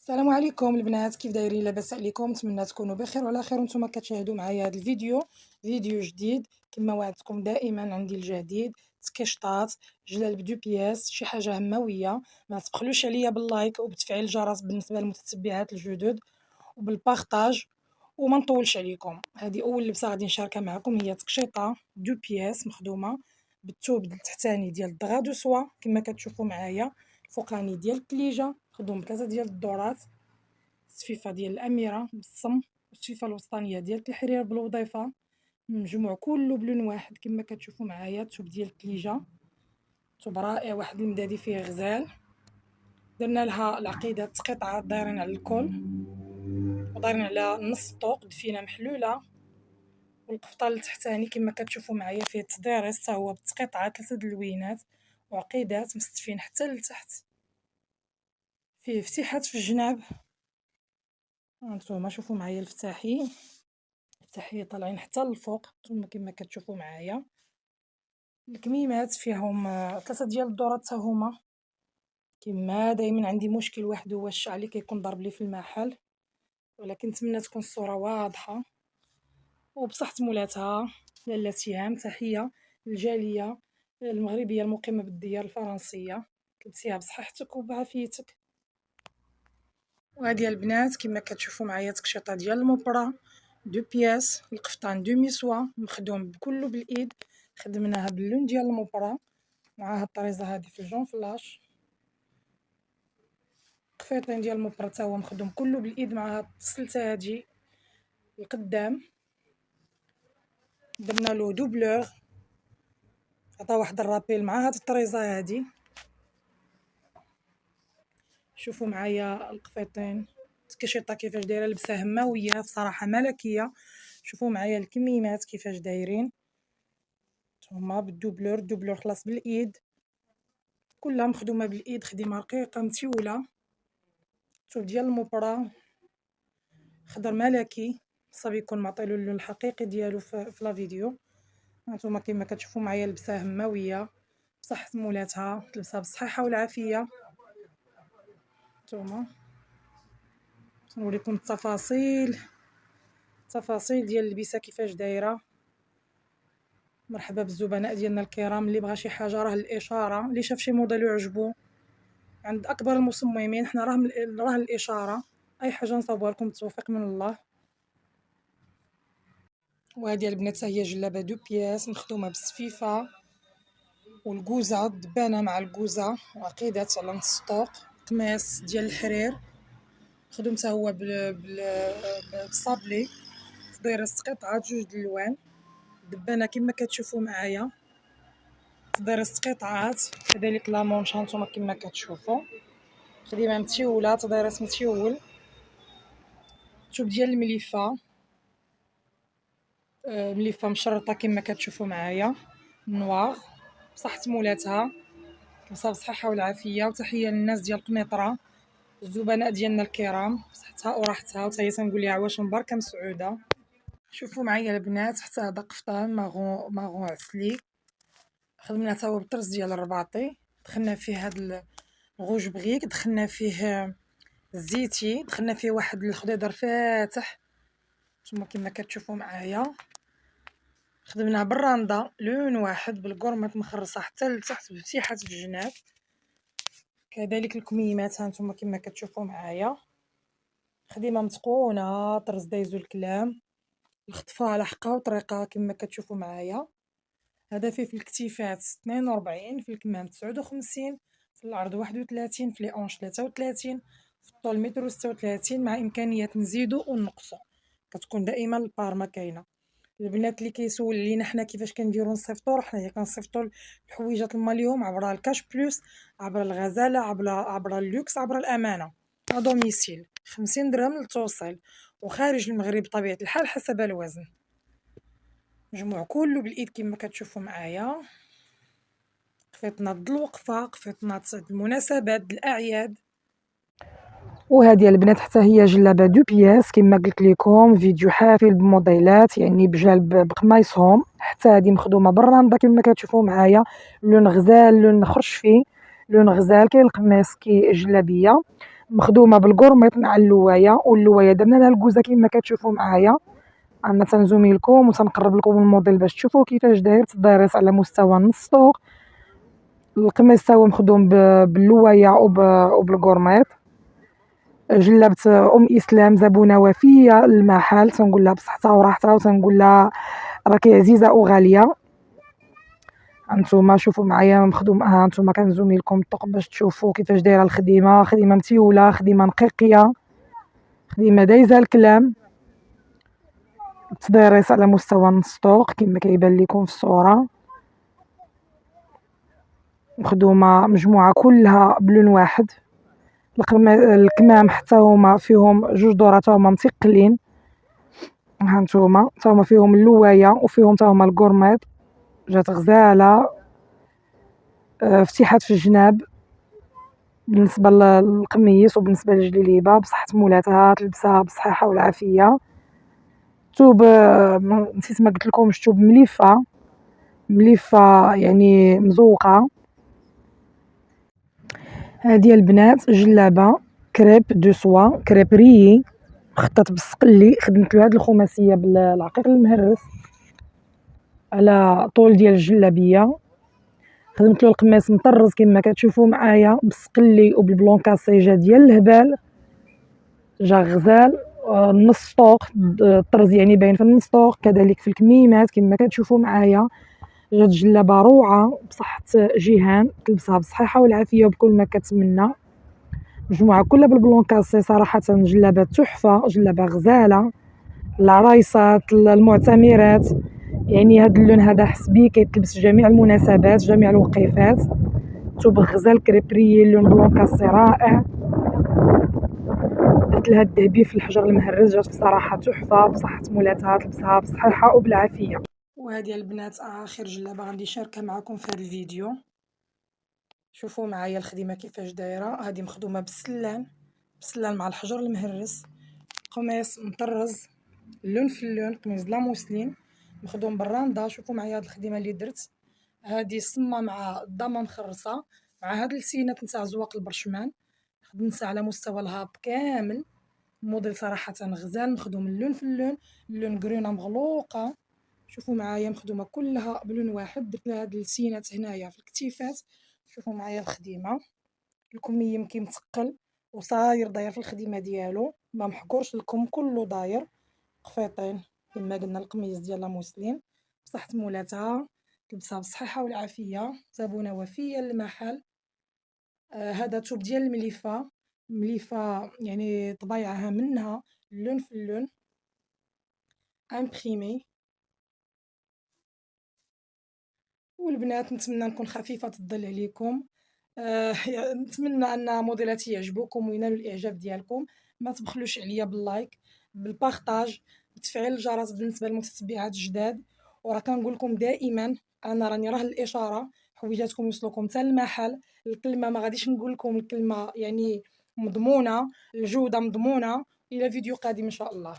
السلام عليكم البنات، كيف دايرين؟ لاباس عليكم؟ نتمنى تكونوا بخير وعلى خير وانتم كتشاهدوا معايا هذا فيديو جديد. كما وعدتكم دائما عندي الجديد، سكيشطات جلال بدو بياس، شي حاجه همويه. ما تبخلوش عليا باللايك وبتفعيل الجرس بالنسبه للمتتبعات الجدد وبالبارطاج. وما نطولش عليكم، هذه اول لبسه غادي نشاركها معكم، هي تقشيطه دو بياس مخدومه بالثوب التحتاني ديال الدغا دو سوا كما كتشوفوا معايا، الفوقاني ديال الكليجه مخدوم بثلاثه ديال الدورات، الصفيفه ديال الاميره بالصم، والصفيفه الوسطانيه ديال الحرير بالوظيفه، مجموع كله بلون واحد كما كتشوفوا معايا. الثوب ديال الكليجه ثوب رائع، واحد المدادي فيه غزال، درنا لها العقيده قطعات دايرين على الكل ودايرين على نص الطوق دفينه محلوله، والقفطان التحتاني كما كتشوفوا معايا فيه تدارس حتى هو بتقطعات 3 دلوينات وعقيدات مستفين حتى لتحت، فيه فتيحات في الجناب. هانتوما شوفوا معايا الفتاحي طالعين حتى للفوق كما كتشوفوا معايا. الكميمات فيهم 3 ديال الدورات حتى هما. كما دايما عندي مشكل واحد، هو الشعر اللي كيكون ضارب لي في المحل، ولكن نتمنى تكون الصوره واضحه وبصحة مولاتها. لاله تيام، تحيه للجاليه المغربيه المقيمه بالديار الفرنسيه، تلبسيها بصحتك وبعافيتك. وهذه البنات كما كتشوفوا معايا تقشيطه ديال المبرة دو بياس، القفطان دو ميسوا مخدوم كله بالايد، خدمناها باللون ديال المبرة معاها الطريزه هذه في الجون فلاش. قفيطين ديال المبرة تا هو مخدوم كله بالايد معاها السلسه هذه القدام، درنا له دوبلور، عطا واحد الرابيل مع هاد الطريزه هذه. شوفوا معايا القفيطين الكشيطه كيفاش دايره، لبسه هماويه بصراحه ملكيه. شوفوا معايا الكميمات كيفاش دايرين هما بالدوبلور، الدوبلور خلاص بالايد، كلها مخدومه بالايد، خدمه رقيقه متيوله. الثوب ديال المبرة خضر ملكي، صاب يكون معطيلو اللون الحقيقي ديالو في لا فيديو. هانتوما كما كتشوفوا معايا لبسه هماويه بصحة مولاتها، تلبسها بالصحه والعافيه. نتوما نوريكم التفاصيل ديال اللبسه كيفاش دايره. مرحبا بالزبناء ديالنا الكرام، اللي بغى شي حاجه راه الاشاره، اللي شاف شي موديل يعجبو عند اكبر المصممين حنا راه الاشاره، اي حاجه نصاوبها لكم بالتوفيق من الله. وهذه البنات هي جلابه دو بياس مخدومه بالسفيفه والكوزه الدبانه مع الكوزه وعقيدات على نص طوق، قماص ديال الحرير مخدوم حتى هو بالصابلي، دايره 6 قطعات جوج د الالوان، دبانه كما كتشوفوا معايا دايره 6 قطعات، كذلك لا مونش هانتوما كما كتشوفوا خديمه متيوله، تدايرات متيول. الثوب ديال المليفه مليفه مشرطه كما كتشوفوا معايا نوار بصحة مولاتها، تلبسها بالصحه والعافيه. وتحيه للناس ديال قنيطره، الزبناء ديالنا الكرام بصحتها وراحتها، وتا هي تنقول ليها عواش مباركه مسعوده. شوفوا معايا البنات حتى هذا قفطان ماغون عسلي، خدمنا حتى هو بالطرز ديال الرباطي، دخلنا فيه هاد الغوج بغيك، دخلنا فيه الزيتي، دخلنا فيه واحد الخضيضر فاتح نتوما كما كتشوفوا معايا، خدمناه بالراندا لون واحد بالقرمات مخرصه حتى لتحت بفتيحات في الجناب. كذلك الكميمات هانتوما كما كتشوفوا معايا، خدمه متقونه، طرز دايزو الكلام، الخطفه على حقها وطريقه كما كتشوفوا معايا. هذا فيه في الكتيفات 42، في الكمام 59، في العرض 31، في لي اونش 33، في الطول 136، مع امكانيه نزيدو ونقصو، كتكون دائما البارما كاينه. البنات اللي كيسول علينا حنا كيفاش كنديرو نصيفطو، حنايا كنصيفطو الحويجات الماليوم عبر الكاش بلوس، عبر الغزاله، عبر اللوكس، عبر الامانه، دوميسيل 50 درهم للتوصيل، وخارج المغرب بطبيعه الحال حسب الوزن. مجموع كله بالايد كما كتشوفوا معايا، قفيطنات د الوقفه، قفيطنات د المناسبات د الاعياد. وهذه البنات حتى هي جلابه دو بياس كما قلت لكم، فيديو حافل بموديلات يعني بجلب بقمايصهم، حتى هذه مخدومه بالراندا كما كتشوفوا معايا، لون غزال، لون خرشفي، لون غزال، كاين القماص كاين الجلابيه. مخدومه بالكورميط مع اللوايه، واللوايه درنا لها الكوزه كما كتشوفوا معايا. انا تنزومي لكم وتنقرب لكم الموديل باش تشوفوا كيفاش داير تدارس على مستوى نص طوق. القميص تا هو مخدوم باللوايه وبالكورميط. جلابه اسلام زبونه وفيه للمحل، تنقول لها بصحتها وراحتها، وتنقول لها راكي عزيزه وغاليه. هانتوما شوفوا معايا مخدوم، هانتوما كنزومي لكم الطوق باش تشوفوا كيفاش دايره الخدمه. خدمه متيوله، خدمه نقيقيه، خدمه دايزه الكلام. تدارس على مستوى نص طوق كما كيبان لكم في الصوره. مخدومه مجموعه كلها بلون واحد. الكمام حتى هما فيهم جوج دورات هما مثقلين. هانتوما تا هما فيهم اللوايه وفيهم تا هما الكورميط. جات غزاله. فتيحات في الجناب بالنسبه للقميص وبالنسبه للجليبه بصحه مولاتها، تلبسها بالصحه والعافيه. توب نسيت ما قلت لكمش، توب مليفه مليفه يعني مزوقه. هادي البنات جلابه كريب دو سوا، كريب ريي خطات بالسقلي. خدمت له هاد الخماسيه بالعقيق المهرس على طول ديال الجلابيه. خدمت له القماص مطرز كما كتشوفوا معايا بالسقلي وبالبلونكاسي، جا ديال الهبال، جا غزال. نص طوق الطرز يعني باين في النص طوق، كذلك في الكميمات كما كتشوفوا معايا. جات جلابه روعه بصحه جيهان، تلبسها بالصحيحه والعافيه وبكل ما كتمنى. مجموعه كلها بالبلونكاسي، صراحه جلابه تحفه، جلابه غزاله العرايسات المعتمرات. يعني هاد اللون هذا حسبي كيتلبس جميع المناسبات جميع الوقيفات. توب غزال كريبري اللون بلونكاسي رائع. درت لها الذهبي في الحجر المهرس، جات بصراحه تحفه بصحه مولاتها، تلبسها بالصحيحه وبالعافيه. وهذه البنات اخر جلابه غادي نشاركها معكم في هذا الفيديو. شوفوا معايا الخدمه كيفاش دايره. هذه مخدومه بالسلان مع الحجر المهرس، قميص مطرز اللون في اللون، قميص لا موسلين مخدوم بالراندا. شوفوا معايا هاد الخدمه اللي درت. هذه صمه مع الضمه مخرصه مع هاد السينات نتاع زواق البرشمان. خدمتها على مستوى الهاب كامل. الموديل صراحه غزال، مخدوم اللون في اللون، اللون كرينه مغلوقه. شوفوا معايا مخدومه كلها بلون واحد. درت لها هاد السينات هنايا في الكتيفات. شوفوا معايا الخدمه، الكميه كي مثقل وصاير داير في الخدمه ديالو، ما محكورش الكم كله داير قفيطين كما قلنا. القميص ديال لا موسلين بصحة مولاتها، تلبسها بالصحيحة والعافية، زبونة وفية للمحل. هذا توب ديال مليفة يعني طبيعها منها اللون في اللون امبريمي. والبنات نتمنى نكون خفيفة الظل عليكم. نتمنى ان موديلاتي يعجبوكم وينالوا الاعجاب ديالكم. ما تبخلوش عليا باللايك بالبارطاج بتفعيل الجرس بالنسبه للمتتبعات الجداد. وراه كنقول لكم دائما انا راني راه الاشاره حويجاتكم يوصلوكم حتى المحل. الكلمه ما غاديش نقول لكم الكلمه يعني مضمونه، الجوده مضمونه. الى فيديو قادم ان شاء الله.